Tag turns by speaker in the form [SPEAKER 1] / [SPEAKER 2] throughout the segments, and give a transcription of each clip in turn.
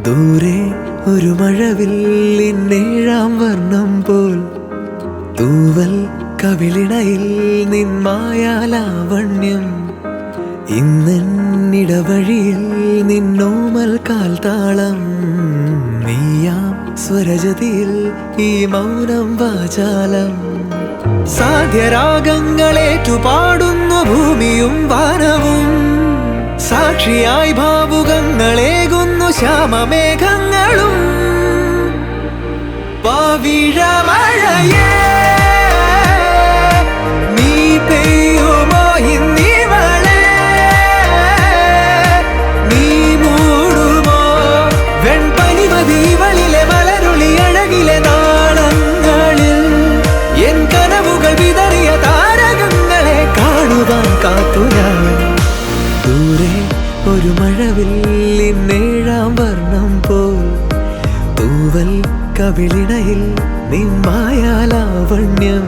[SPEAKER 1] ദൂരെ ഒരു മഴവില്ലിന്നേഴാം വർണ്ണം പോൽ തൂവൽ കവിളിണയിൽ നിന്മായാലാവണ്യം ഇന്നിടവഴിയിൽ നിന്നോമൽ കാൽത്താളം നീയാം സ്വരജതിയിൽ ഈ മൗനം വാചാലം സാധ്യരാഗങ്ങളേറ്റുപാടുന്നു ഭൂമിയും വാനവും സാക്ഷിയായി ഭാവുകങ്ങളേകുന്നു ശ്യാമമേഘങ്ങളും പവിഴമഴയേ നീ പെയ്യുമോ ഇന്നിവളെ നീ മൂടുമോ വെൺപനിമതിവളിലെ മലരുളി അഴകിലെ നാളങ്ങളിൽ എൻ കനവുകൾ വിതറിയ താരകങ്ങളെ കാണുവാൻ കാത്തു ഞാൻ ദൂരെ ഒരു മഴവില്ലിന്നേഴാം വർണ്ണം പോൽ തൂവൽ കവിളിണയിൽ നിന്മായാലാവണ്യം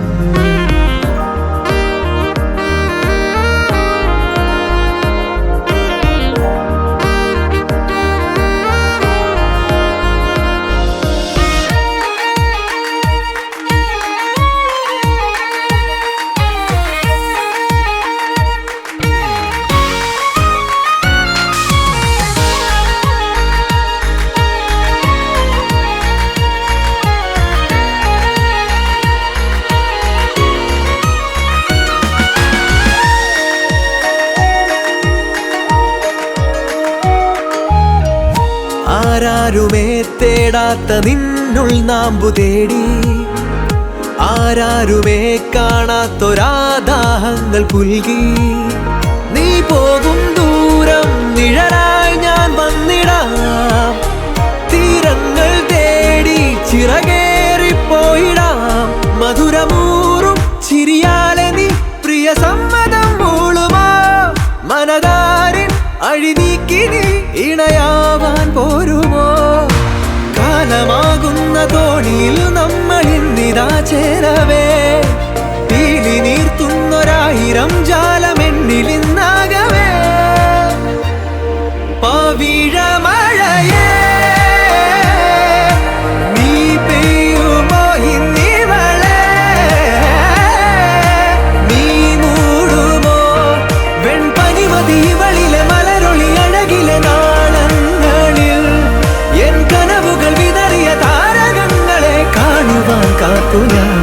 [SPEAKER 1] ആരാരുമേ തേടാത്ത നിന്നുൾ നാമ്പു തേടി ആരാരുമേ കാണാത്തൊരാദാഹങ്ങൾ പുൽകി നീ പോകും ദൂരം നിഴലായി ഞാൻ വന്നിടാം തീരങ്ങൾ തേടി ചിറകേറിപ്പോയിടാം മധുരമൂറും ചിരിയാലെ നീ പ്രിയ സമ്മതം മൂളുമാ മനതാരിൻ അഴിനീക്കി നീ ഇണയാവാൻ പോരുമോ കാലമാകുന്ന തോണിയിൽ നമ്മൾ ഇന്നിതാ ചേരവേ പീലി നീർത്തുന്നൊരായിരം ജാലമെണ്ണിലിന്നാകവേ പവിഴമഴയേ നീ പെയ്യുമോ ഇന്നിവളെ നീ മൂടുമോ വെൺപനിമതിവളിലെ മലരൊളി അഴകിലെ നാളങ്ങളിൽ എൻ കനവുകൾ വിതറിയ താരകങ്ങളെ കാണുവാൻ കാത്തു ഞാൻ